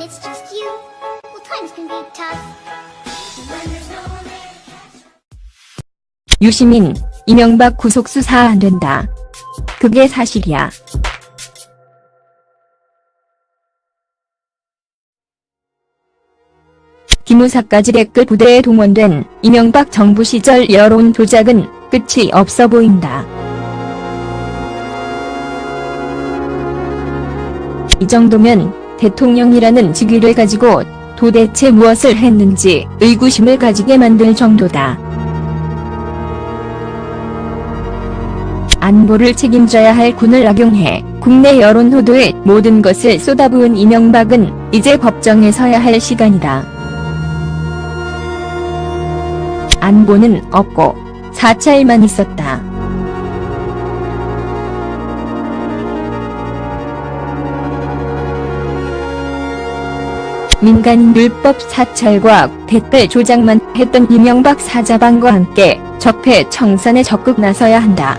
it's just you, well, times can be tough. When there's no one there. 유시민, 이명박 구속 수사 안 된다. 그게 사실이야. 기무사까지 댓글 부대에 동원된 이명박 정부 시절 여론 조작은 끝이 없어 보인다. 이 정도면 대통령이라는 직위를 가지고 도대체 무엇을 했는지 의구심을 가지게 만들 정도다. 안보를 책임져야 할 군을 악용해 국내 여론 호도에 모든 것을 쏟아부은 이명박은 이제 법정에 서야 할 시간이다. 안보는 없고 4.7만 있었다. 민간인 율법 사찰과 댓글 조작만 했던 이명박 사자방과 함께 적폐 청산에 적극 나서야 한다.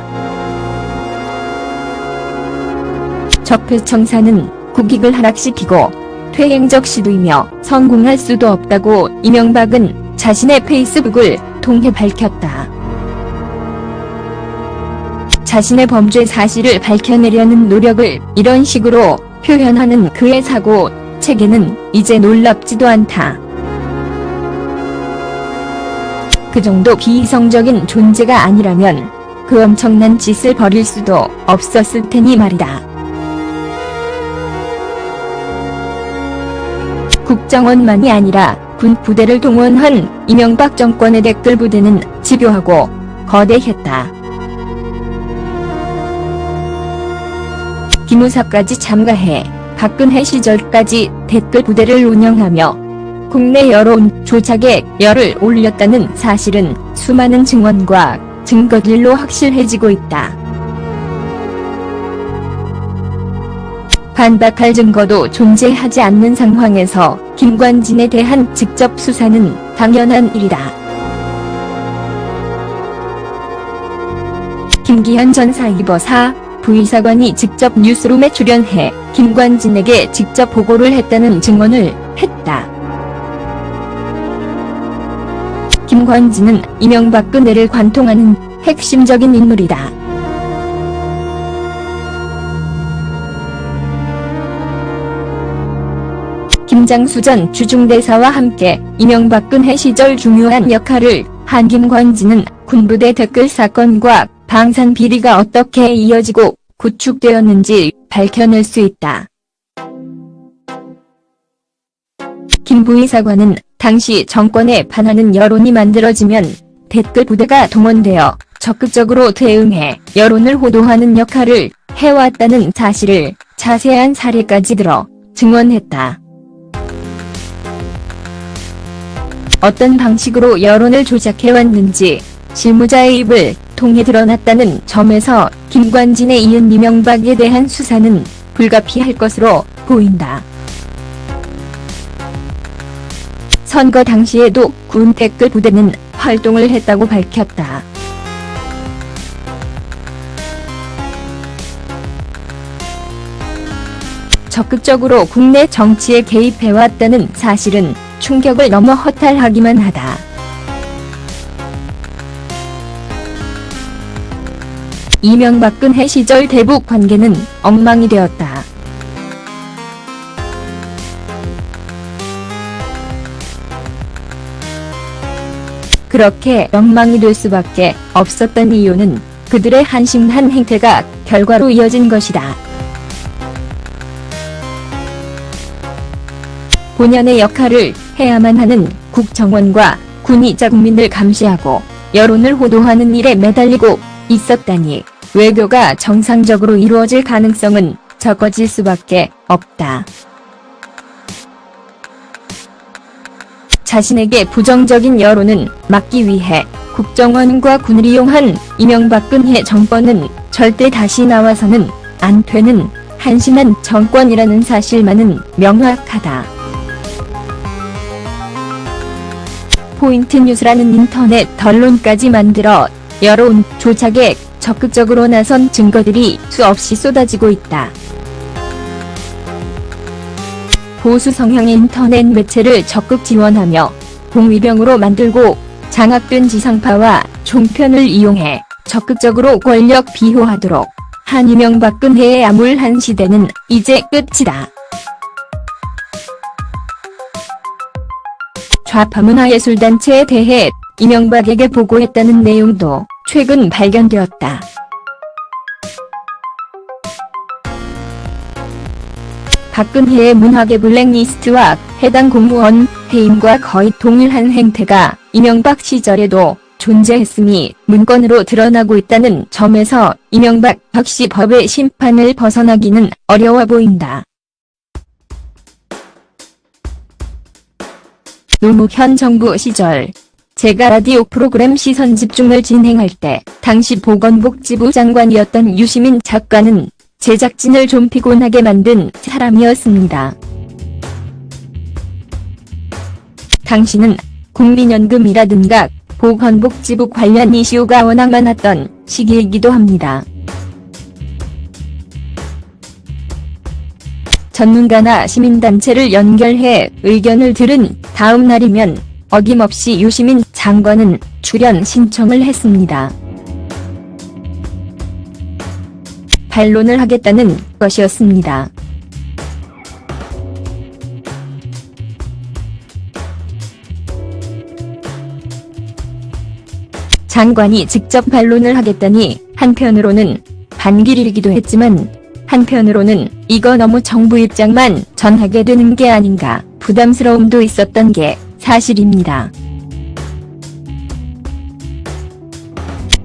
적폐 청산은 국익을 하락시키고 퇴행적 시도이며 성공할 수도 없다고 이명박은 자신의 페이스북을 통해 밝혔다. 자신의 범죄 사실을 밝혀내려는 노력을 이런 식으로 표현하는 그의 사고 체계는 이제 놀랍지도 않다. 그 정도 비이성적인 존재가 아니라면 그 엄청난 짓을 벌일 수도 없었을 테니 말이다. 국정원만이 아니라 군 부대를 동원한 이명박 정권의 댓글 부대는 집요하고 거대했다. 기무사까지 참가해 박근혜 시절까지 댓글 부대를 운영하며 국내 여론 조작에 열을 올렸다는 사실은 수많은 증언과 증거들로 확실해지고 있다. 반박할 증거도 존재하지 않는 상황에서 김관진에 대한 직접 수사는 당연한 일이다. 김기현 전 사이버사 부의사관이 직접 뉴스룸에 출연해 김관진에게 직접 보고를 했다는 증언을 했다. 김관진은 이명박근혜를 관통하는 핵심적인 인물이다. 김장수 전 주중대사와 함께 이명박근혜 시절 중요한 역할을 한 김관진은 군부대 댓글 사건과 방산 비리가 어떻게 이어지고 구축되었는지 밝혀낼 수 있다. 김 부의사관은 당시 정권에 반하는 여론이 만들어지면 댓글 부대가 동원되어 적극적으로 대응해 여론을 호도하는 역할을 해왔다는 사실을 자세한 사례까지 들어 증언했다. 어떤 방식으로 여론을 조작해왔는지 실무자의 입을 통해 드러났다는 점에서 김관진에 이은 이명박에 대한 수사는 불가피할 것으로 보인다. 선거 당시에도 군 댓글 부대는 활동을 했다고 밝혔다. 적극적으로 국내 정치에 개입해왔다는 사실은 충격을 넘어 허탈하기만 하다. 이명박근혜 시절 대북 관계는 엉망이 되었다. 그렇게 엉망이 될 수밖에 없었던 이유는 그들의 한심한 행태가 결과로 이어진 것이다. 본연의 역할을 해야만 하는 국정원과 군이 자국민을 감시하고 여론을 호도하는 일에 매달리고 있었다니 외교가 정상적으로 이루어질 가능성은 적어질 수밖에 없다. 자신에게 부정적인 여론은 막기 위해 국정원과 군을 이용한 이명박근혜 정권은 절대 다시 나와서는 안 되는 한심한 정권이라는 사실만은 명확하다. 포인트 뉴스라는 인터넷 언론까지 만들어 여론 조작에 적극적으로 나선 증거들이 수없이 쏟아지고 있다. 보수 성향의 인터넷 매체를 적극 지원하며 공위병으로 만들고 장악된 지상파와 종편을 이용해 적극적으로 권력 비호하도록 한 이명박근혜의 암울한 시대는 이제 끝이다. 좌파 문화예술단체에 대해 이명박에게 보고했다는 내용도 최근 발견되었다. 박근혜의 문화계 블랙리스트와 해당 공무원 해임과 거의 동일한 행태가 이명박 시절에도 존재했음이 문건으로 드러나고 있다는 점에서 이명박 역시 법의 심판을 벗어나기는 어려워 보인다. 노무현 정부 시절 제가 라디오 프로그램 시선집중을 진행할 때 당시 보건복지부 장관이었던 유시민 작가는 제작진을 좀 피곤하게 만든 사람이었습니다. 당시는 국민연금이라든가 보건복지부 관련 이슈가 워낙 많았던 시기이기도 합니다. 전문가나 시민단체를 연결해 의견을 들은 다음 날이면 어김없이 유시민 장관은 출연 신청을 했습니다. 반론을 하겠다는 것이었습니다. 장관이 직접 반론을 하겠다니 한편으로는 반길이기도 했지만 한편으로는 이거 너무 정부 입장만 전하게 되는 게 아닌가 부담스러움도 있었던 게 사실입니다.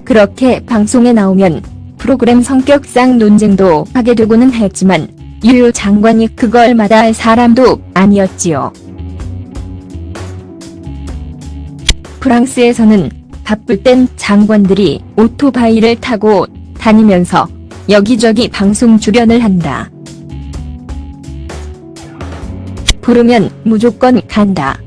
그렇게 방송에 나오면 프로그램 성격상 논쟁도 하게 되고는 했지만 유 장관이 그걸 마다할 사람도 아니었지요. 프랑스에서는 바쁠 땐 장관들이 오토바이를 타고 다니면서 여기저기 방송 출연을 한다. 부르면 무조건 간다.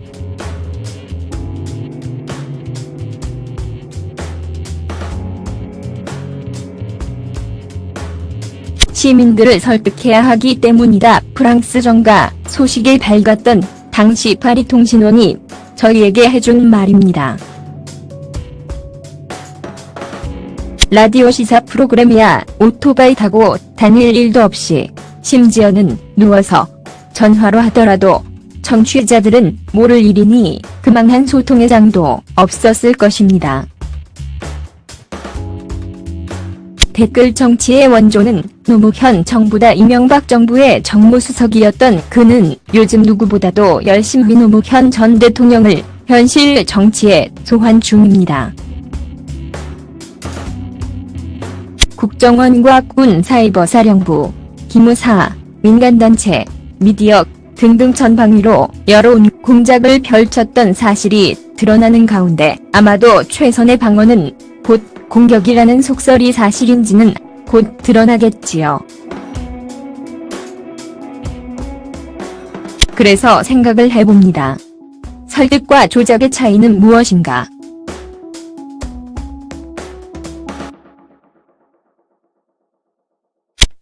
시민들을 설득해야 하기 때문이다. 프랑스 정가 소식이 밝았던 당시 파리 통신원이 저희에게 해준 말입니다. 라디오 시사 프로그램이야 오토바이 타고 다닐 일도 없이 심지어는 누워서 전화로 하더라도 청취자들은 모를 일이니 그만한 소통의 장도 없었을 것입니다. 댓글 정치의 원조는 노무현 정부다. 이명박 정부의 정무수석이었던 그는 요즘 누구보다도 열심히 노무현 전 대통령을 현실 정치에 소환 중입니다. 국정원과 군사이버사령부, 기무사, 민간단체, 미디어 등등 전방위로 여론 공작을 펼쳤던 사실이 드러나는 가운데 아마도 최선의 방어는 곧 공격이라는 속설이 사실인지는 곧 드러나겠지요. 그래서 생각을 해봅니다. 설득과 조작의 차이는 무엇인가?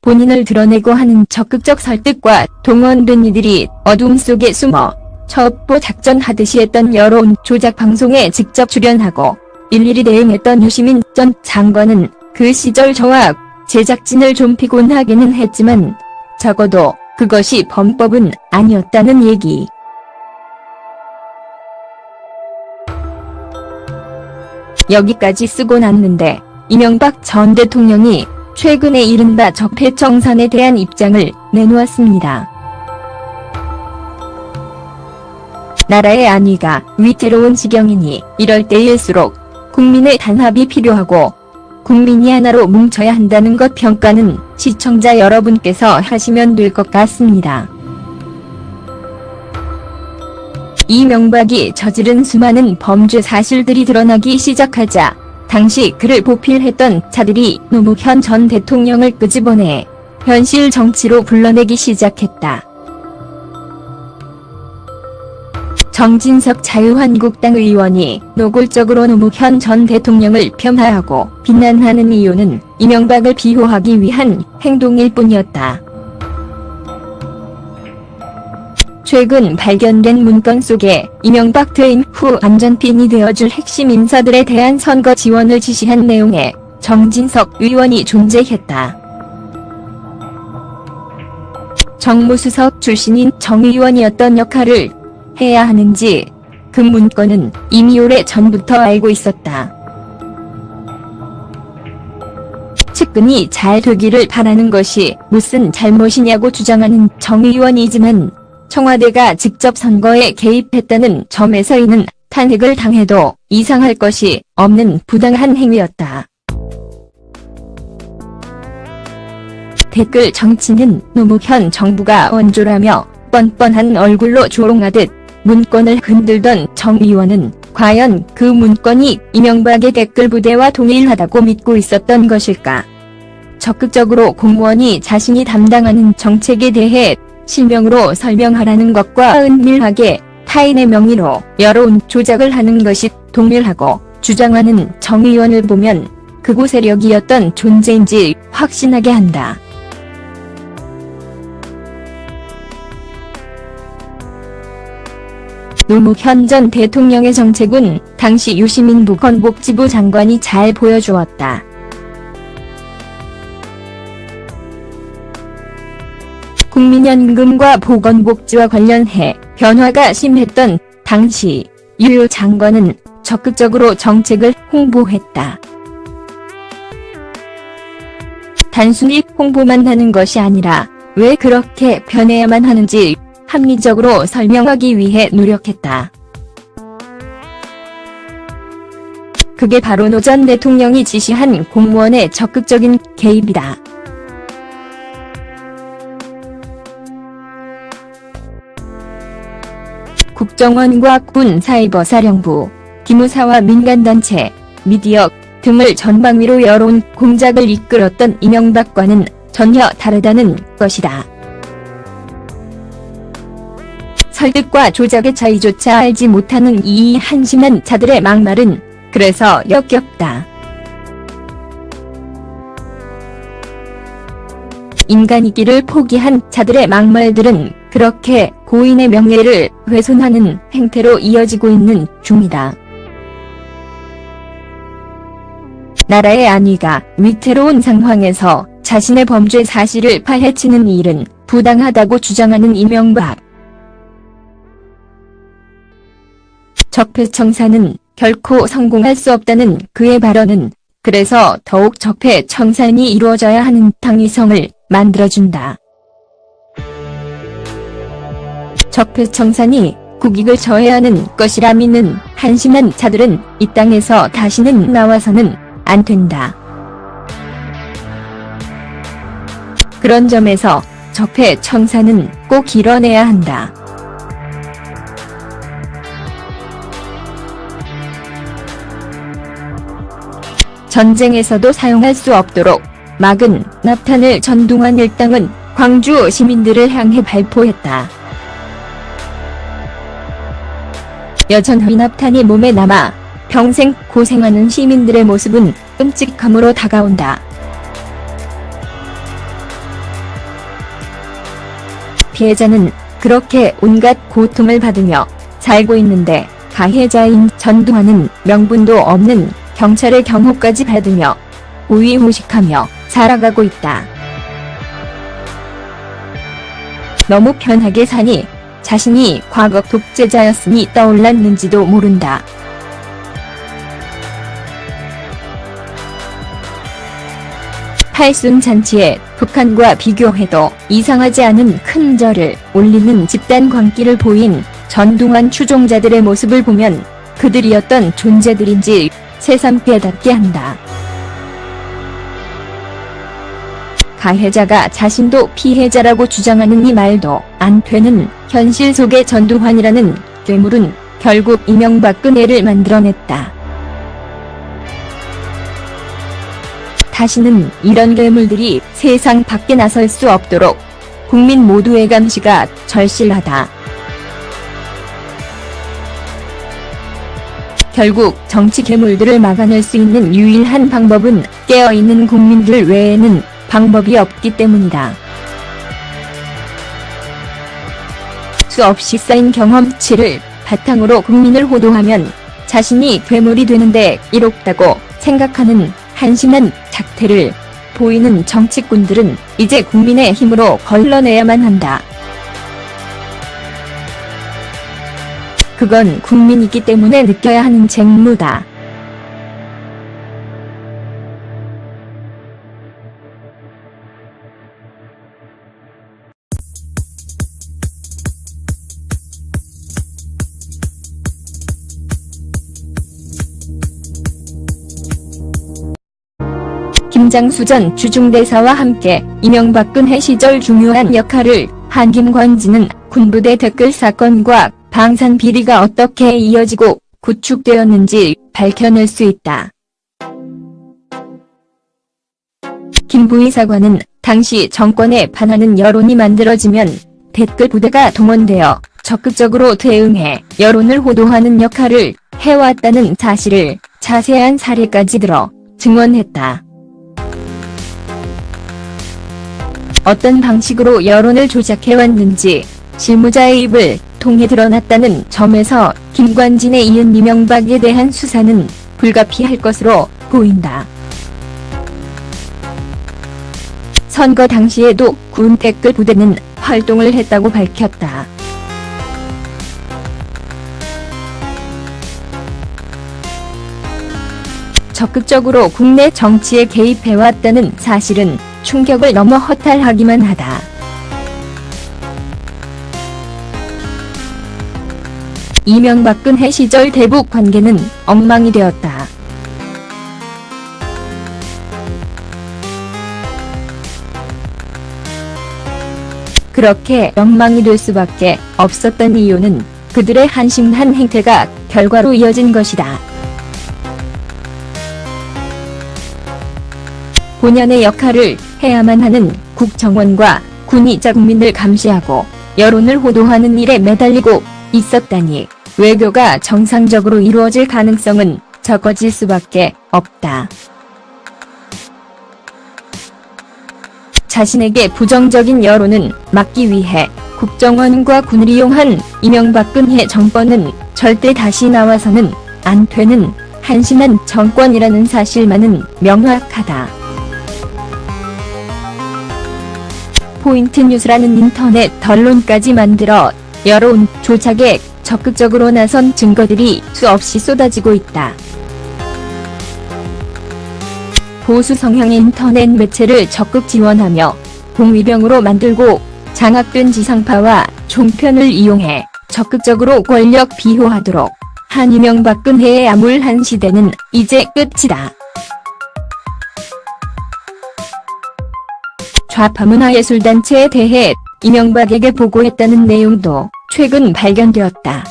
본인을 드러내고 하는 적극적 설득과 동원된 이들이 어둠 속에 숨어 첩보 작전하듯이 했던 여론 조작 방송에 직접 출연하고 일일이 대응했던 유시민 전 장관은 그 시절 저와 제작진을 좀 피곤하기는 했지만 적어도 그것이 범법은 아니었다는 얘기. 여기까지 쓰고 났는데 이명박 전 대통령이 최근에 이른바 적폐청산에 대한 입장을 내놓았습니다. 나라의 안위가 위태로운 지경이니 이럴 때일수록 국민의 단합이 필요하고 국민이 하나로 뭉쳐야 한다는 것 평가는 시청자 여러분께서 하시면 될 것 같습니다. 이명박이 저지른 수많은 범죄 사실들이 드러나기 시작하자 당시 그를 보필했던 자들이 노무현 전 대통령을 끄집어내 현실 정치로 불러내기 시작했다. 정진석 자유한국당 의원이 노골적으로 노무현 전 대통령을 폄하하고 비난하는 이유는 이명박을 비호하기 위한 행동일 뿐이었다. 최근 발견된 문건 속에 이명박 퇴임 후 안전핀이 되어줄 핵심 인사들에 대한 선거 지원을 지시한 내용의 정진석 의원이 존재했다. 정무수석 출신인 정 의원이 어떤 역할을 해야 하는지 그 문건은 이미 오래 전부터 알고 있었다. 측근이 잘 되기를 바라는 것이 무슨 잘못이냐고 주장하는 정 의원이지만 청와대가 직접 선거에 개입했다는 점에서 이는 탄핵을 당해도 이상할 것이 없는 부당한 행위였다. 댓글 정치는 노무현 정부가 원조라며 뻔뻔한 얼굴로 조롱하듯 문건을 흔들던 정 의원은 과연 그 문건이 이명박의 댓글 부대와 동일하다고 믿고 있었던 것일까? 적극적으로 공무원이 자신이 담당하는 정책에 대해 실명으로 설명하라는 것과 은밀하게 타인의 명의로 여론 조작을 하는 것이 동일하고 주장하는 정 의원을 보면 극우 세력이었던 존재인지 확신하게 한다. 노무현 전 대통령의 정책은 당시 유시민 보건복지부 장관이 잘 보여주었다. 국민연금과 보건복지와 관련해 변화가 심했던 당시 유 장관은 적극적으로 정책을 홍보했다. 단순히 홍보만 하는 것이 아니라 왜 그렇게 변해야만 하는지 합리적으로 설명하기 위해 노력했다. 그게 바로 노 전 대통령이 지시한 공무원의 적극적인 개입이다. 국정원과 군 사이버사령부, 기무사와 민간단체, 미디어 등을 전방위로 여론 공작을 이끌었던 이명박과는 전혀 다르다는 것이다. 설득과 조작의 차이조차 알지 못하는 이 한심한 자들의 막말은 그래서 역겹다. 인간이기를 포기한 자들의 막말들은 그렇게 고인의 명예를 훼손하는 행태로 이어지고 있는 중이다. 나라의 안위가 위태로운 상황에서 자신의 범죄 사실을 파헤치는 일은 부당하다고 주장하는 이명박. 적폐청산은 결코 성공할 수 없다는 그의 발언은 그래서 더욱 적폐청산이 이루어져야 하는 당위성을 만들어준다. 적폐청산이 국익을 저해하는 것이라 믿는 한심한 자들은 이 땅에서 다시는 나와서는 안 된다. 그런 점에서 적폐청산은 꼭 이뤄내야 한다. 전쟁에서도 사용할 수 없도록 막은 납탄을 전두환 일당은 광주 시민들을 향해 발포했다. 여전히 납탄이 몸에 남아 평생 고생하는 시민들의 모습은 끔찍함으로 다가온다. 피해자는 그렇게 온갖 고통을 받으며 살고 있는데 가해자인 전두환은 명분도 없는 경찰의 경호까지 받으며 호의호식하며 살아가고 있다. 너무 편하게 사니 자신이 과거 독재자였으니 떠올랐는지도 모른다. 팔순잔치에 북한과 비교해도 이상하지 않은 큰 절을 올리는 집단 광기를 보인 전두환 추종자들의 모습을 보면 그들이 어떤 존재들인지 새삼 깨닫게 한다. 가해자가 자신도 피해자라고 주장하는 이 말도 안 되는 현실 속의 전두환이라는 괴물은 결국 이명박근혜를 만들어냈다. 다시는 이런 괴물들이 세상 밖에 나설 수 없도록 국민 모두의 감시가 절실하다. 결국 정치 괴물들을 막아낼 수 있는 유일한 방법은 깨어있는 국민들 외에는 방법이 없기 때문이다. 수없이 쌓인 경험치를 바탕으로 국민을 호도하면 자신이 괴물이 되는데 이롭다고 생각하는 한심한 작태를 보이는 정치꾼들은 이제 국민의 힘으로 걸러내야만 한다. 그건 국민이기 때문에 느껴야 하는 책무다. 김장수 전 주중대사와 함께 이명박근혜 시절 중요한 역할을 한 김관진은 군부대 댓글 사건과 방산 비리가 어떻게 이어지고 구축되었는지 밝혀낼 수 있다. 김 부의사관은 당시 정권에 반하는 여론이 만들어지면 댓글 부대가 동원되어 적극적으로 대응해 여론을 호도하는 역할을 해왔다는 사실을 자세한 사례까지 들어 증언했다. 어떤 방식으로 여론을 조작해왔는지 실무자의 입을 통해 드러났다는 점에서 김관진에 이은 이명박에 대한 수사는 불가피할 것으로 보인다. 선거 당시에도 군 댓글 부대는 활동을 했다고 밝혔다. 적극적으로 국내 정치에 개입해왔다는 사실은 충격을 넘어 허탈하기만 하다. 이명박근혜 시절 대북 관계는 엉망이 되었다. 그렇게 엉망이 될 수밖에 없었던 이유는 그들의 한심한 행태가 결과로 이어진 것이다. 본연의 역할을 해야만 하는 국정원과 군이 자국민을 감시하고 여론을 호도하는 일에 매달리고 있었다니 외교가 정상적으로 이루어질 가능성은 적어질 수밖에 없다. 자신에게 부정적인 여론은 막기 위해 국정원과 군을 이용한 이명박근혜 정권은 절대 다시 나와서는 안 되는 한심한 정권이라는 사실만은 명확하다. 포인트 뉴스라는 인터넷 언론까지 만들어 여론 조작에 적극적으로 나선 증거들이 수없이 쏟아지고 있다. 보수 성향의 인터넷 매체를 적극 지원하며 공위병으로 만들고 장악된 지상파와 종편을 이용해 적극적으로 권력 비호하도록 한 이명박근혜의 암울한 시대는 이제 끝이다. 좌파 문화예술단체에 대해 이명박에게 보고했다는 내용도 최근 발견되었다.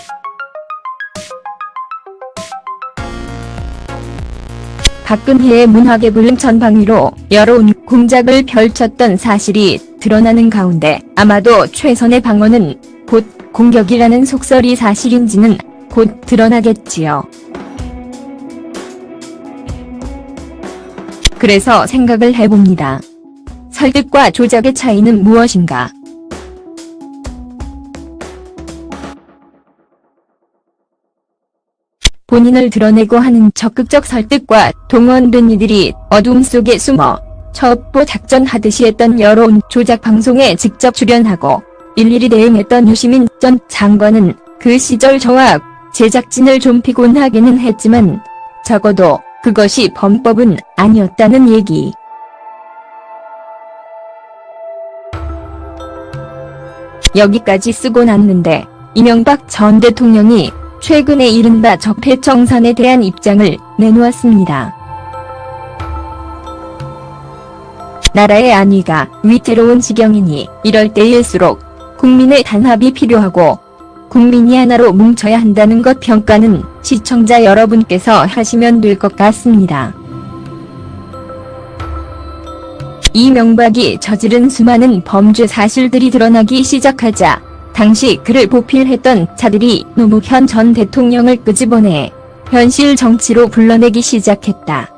박근혜의 문화계불능 전방위로 여론 공작을 펼쳤던 사실이 드러나는 가운데 아마도 최선의 방어는 곧 공격이라는 속설이 사실인지는 곧 드러나겠지요. 그래서 생각을 해봅니다. 설득과 조작의 차이는 무엇인가? 본인을 드러내고 하는 적극적 설득과 동원된 이들이 어둠 속에 숨어 첩보 작전하듯이 했던 여론 조작 방송에 직접 출연하고 일일이 대응했던 유시민 전 장관은 그 시절 저와 제작진을 좀 피곤하기는 했지만 적어도 그것이 범법은 아니었다는 얘기. 여기까지 쓰고 났는데 이명박 전 대통령이 최근에 이른바 적폐청산에 대한 입장을 내놓았습니다. 나라의 안위가 위태로운 지경이니 이럴 때일수록 국민의 단합이 필요하고 국민이 하나로 뭉쳐야 한다는 것 평가는 시청자 여러분께서 하시면 될 것 같습니다. 이명박이 저지른 수많은 범죄 사실들이 드러나기 시작하자 당시 그를 보필했던 자들이 노무현 전 대통령을 끄집어내 현실 정치로 불러내기 시작했다.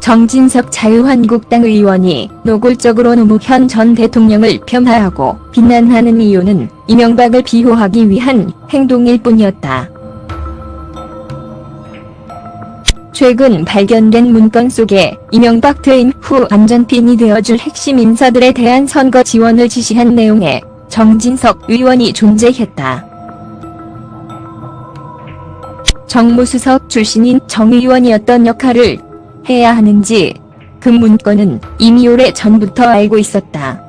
정진석 자유한국당 의원이 노골적으로 노무현 전 대통령을 폄하하고 비난하는 이유는 이명박을 비호하기 위한 행동일 뿐이었다. 최근 발견된 문건 속에 이명박 퇴임 후 안전핀이 되어줄 핵심 인사들에 대한 선거 지원을 지시한 내용의 정진석 의원이 존재했다. 정무수석 출신인 정 의원이었던 역할을 해야 하는지 그 문건은 이미 오래 전부터 알고 있었다.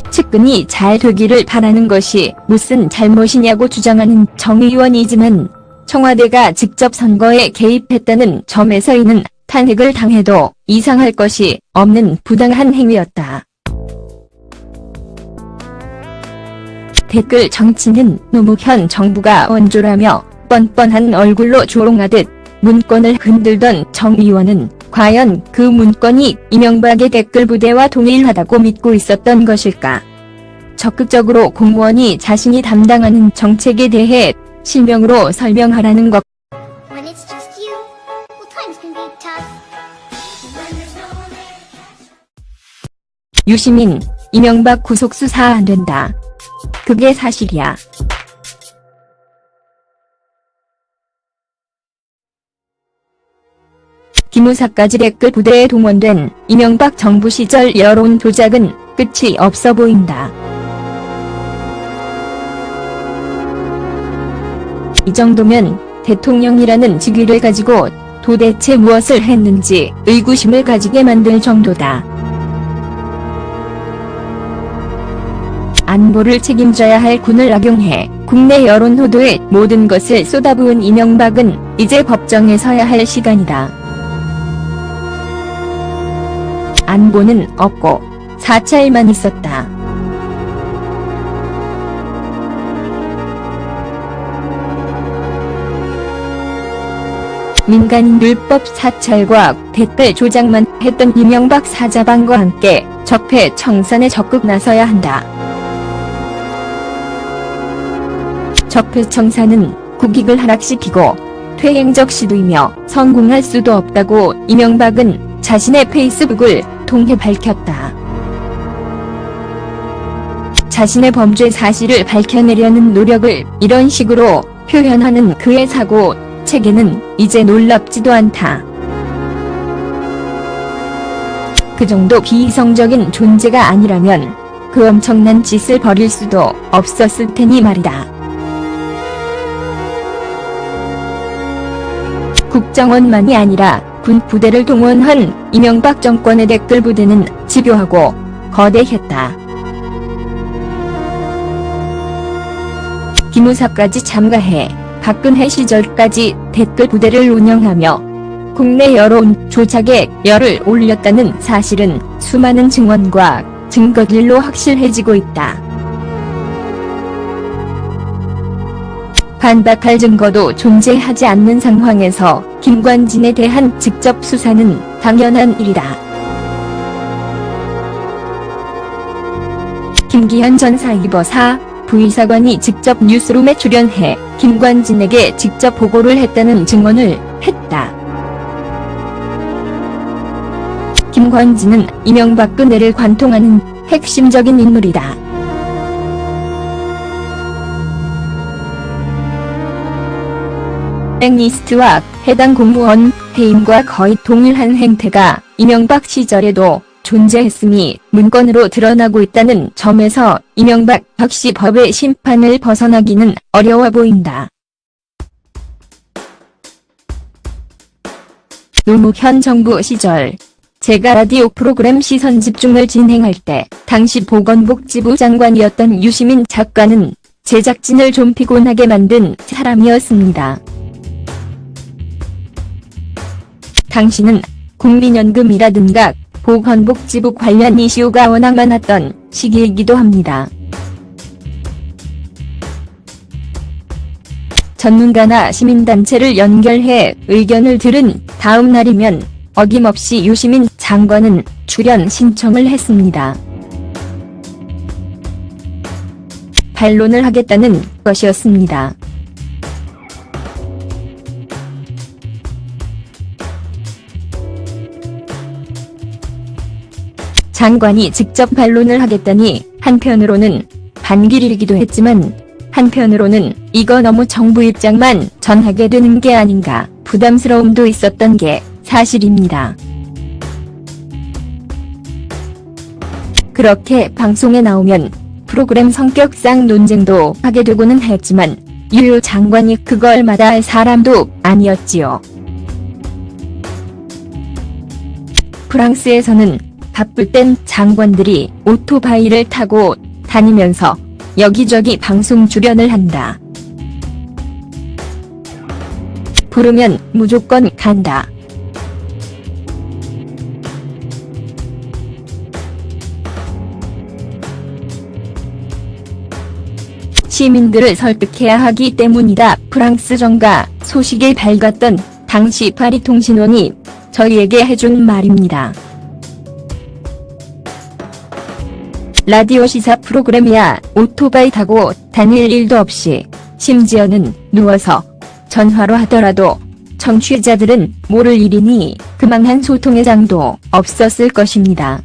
측근이 잘 되기를 바라는 것이 무슨 잘못이냐고 주장하는 정 의원이지만 청와대가 직접 선거에 개입했다는 점에서 이는 탄핵을 당해도 이상할 것이 없는 부당한 행위였다. 댓글 정치는 노무현 정부가 원조라며 뻔뻔한 얼굴로 조롱하듯 문건을 흔들던 정 의원은 과연 그 문건이 이명박의 댓글 부대와 동일하다고 믿고 있었던 것일까? 적극적으로 공무원이 자신이 담당하는 정책에 대해 실명으로 설명하라는 것. When it's just you, well, times can be tough. When there's no one there. 유시민, 이명박 구속수사 안 된다. 그게 사실이야. 기무사까지 댓글 부대에 동원된 이명박 정부 시절 여론 조작은 끝이 없어 보인다. 이 정도면 대통령이라는 직위를 가지고 도대체 무엇을 했는지 의구심을 가지게 만들 정도다. 안보를 책임져야 할 군을 악용해 국내 여론 호도에 모든 것을 쏟아부은 이명박은 이제 법정에 서야 할 시간이다. 안보는 없고 사찰만 있었다. 민간인 율법 사찰과 댓글 조작만 했던 이명박 사자방과 함께 적폐 청산에 적극 나서야 한다. 적폐 청산은 국익을 하락시키고 퇴행적 시도이며 성공할 수도 없다고 이명박은 자신의 페이스북을 통해 밝혔다. 자신의 범죄 사실을 밝혀내려는 노력을 이런 식으로 표현하는 그의 사고 체계는 이제 놀랍지도 않다. 그 정도 비이성적인 존재가 아니라면 그 엄청난 짓을 벌일 수도 없었을 테니 말이다. 국정원만이 아니라 군 부대를 동원한 이명박 정권의 댓글 부대는 집요하고 거대했다. 기무사까지 참가해 박근혜 시절까지 댓글 부대를 운영하며 국내 여론 조작에 열을 올렸다는 사실은 수많은 증언과 증거들로 확실해지고 있다. 반박할 증거도 존재하지 않는 상황에서 김관진에 대한 직접 수사는 당연한 일이다. 김기현 전 사이버사 부의사관이 직접 뉴스룸에 출연해 김관진에게 직접 보고를 했다는 증언을 했다. 김관진은 이명박근혜를 관통하는 핵심적인 인물이다. 블랙리스트와 해당 공무원 해임과 거의 동일한 행태가 이명박 시절에도 존재했음이 문건으로 드러나고 있다는 점에서 이명박 역시 법의 심판을 벗어나기는 어려워 보인다. 노무현 정부 시절 제가 라디오 프로그램 시선집중을 진행할 때 당시 보건복지부 장관이었던 유시민 작가는 제작진을 좀 피곤하게 만든 사람이었습니다. 당시는 국민연금이라든가 보건복지부 관련 이슈가 워낙 많았던 시기이기도 합니다. 전문가나 시민단체를 연결해 의견을 들은 다음 날이면 어김없이 유시민 장관은 출연 신청을 했습니다. 반론을 하겠다는 것이었습니다. 장관이 직접 반론을 하겠다니 한편으로는 반길이기도 했지만 한편으로는 이거 너무 정부 입장만 전하게 되는 게 아닌가 부담스러움도 있었던 게 사실입니다. 그렇게 방송에 나오면 프로그램 성격상 논쟁도 하게 되고는 했지만 유효 장관이 그걸 마다할 사람도 아니었지요. 프랑스에서는 바쁠 땐 장관들이 오토바이를 타고 다니면서 여기저기 방송 출연을 한다. 부르면 무조건 간다. 시민들을 설득해야 하기 때문이다. 프랑스 정가 소식이 밝았던 당시 파리 통신원이 저희에게 해준 말입니다. 라디오 시사 프로그램이야 오토바이 타고 다닐 일도 없이 심지어는 누워서 전화로 하더라도 청취자들은 모를 일이니 그만한 소통의 장도 없었을 것입니다.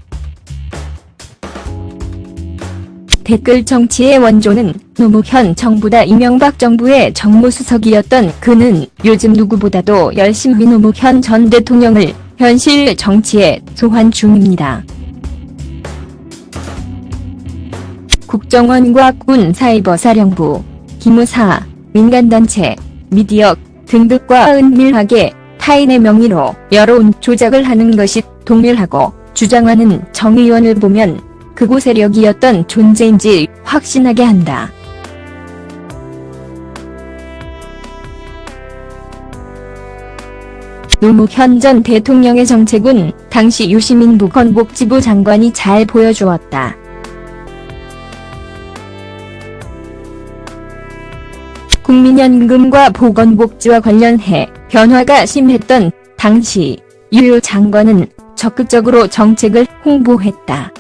댓글 정치의 원조는 노무현 정부다. 이명박 정부의 정무수석이었던 그는 요즘 누구보다도 열심히 노무현 전 대통령을 현실 정치에 소환 중입니다. 국정원과 군 사이버사령부, 기무사, 민간단체, 미디어 등등과 은밀하게 타인의 명의로 여론 조작을 하는 것이 동일하고 주장하는 정 의원을 보면 극우 세력이었던 존재인지 확신하게 한다. 노무현 전 대통령의 정책은 당시 유시민 보건복지부 장관이 잘 보여주었다. 국민연금과 보건복지와 관련해 변화가 심했던 당시 유효 장관은 적극적으로 정책을 홍보했다.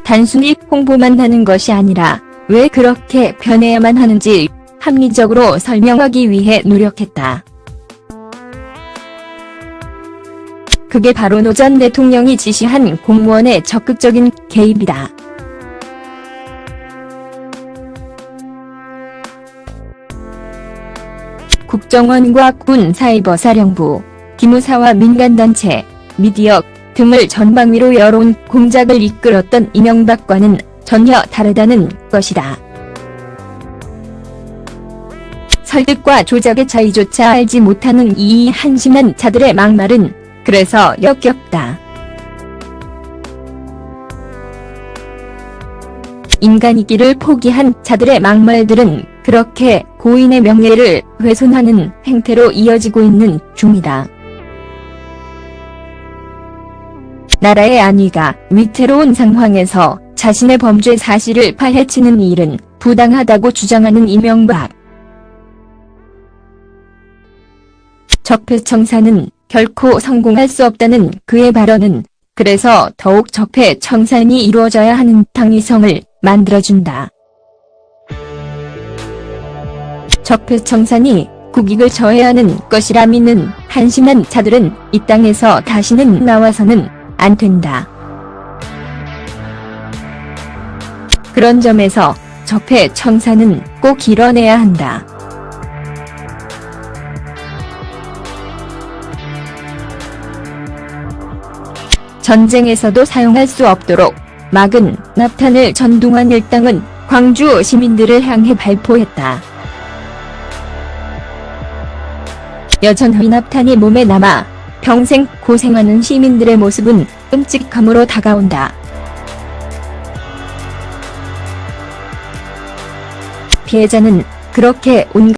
단순히 홍보만 하는 것이 아니라 왜 그렇게 변해야만 하는지 합리적으로 설명하기 위해 노력했다. 그게 바로 노 전 대통령이 지시한 공무원의 적극적인 개입이다. 국정원과 군 사이버사령부, 기무사와 민간단체, 미디어 등을 전방위로 여론 공작을 이끌었던 이명박과는 전혀 다르다는 것이다. 설득과 조작의 차이조차 알지 못하는 이 한심한 자들의 막말은 그래서 역겹다. 인간이기를 포기한 자들의 막말들은 그렇게 고인의 명예를 훼손하는 행태로 이어지고 있는 중이다. 나라의 안위가 위태로운 상황에서 자신의 범죄 사실을 파헤치는 일은 부당하다고 주장하는 이명박. 적폐청산은 결코 성공할 수 없다는 그의 발언은 그래서 더욱 적폐청산이 이루어져야 하는 당위성을 만들어준다. 적폐청산이 국익을 저해하는 것이라 믿는 한심한 자들은 이 땅에서 다시는 나와서는 안 된다. 그런 점에서 적폐청산은 꼭 이뤄내야 한다. 전쟁에서도 사용할 수 없도록 막은 납탄을 전두환 일당은 광주 시민들을 향해 발포했다. 여전히 납탄이 몸에 남아 평생 고생하는 시민들의 모습은 끔찍함으로 다가온다. 피해자는 그렇게 온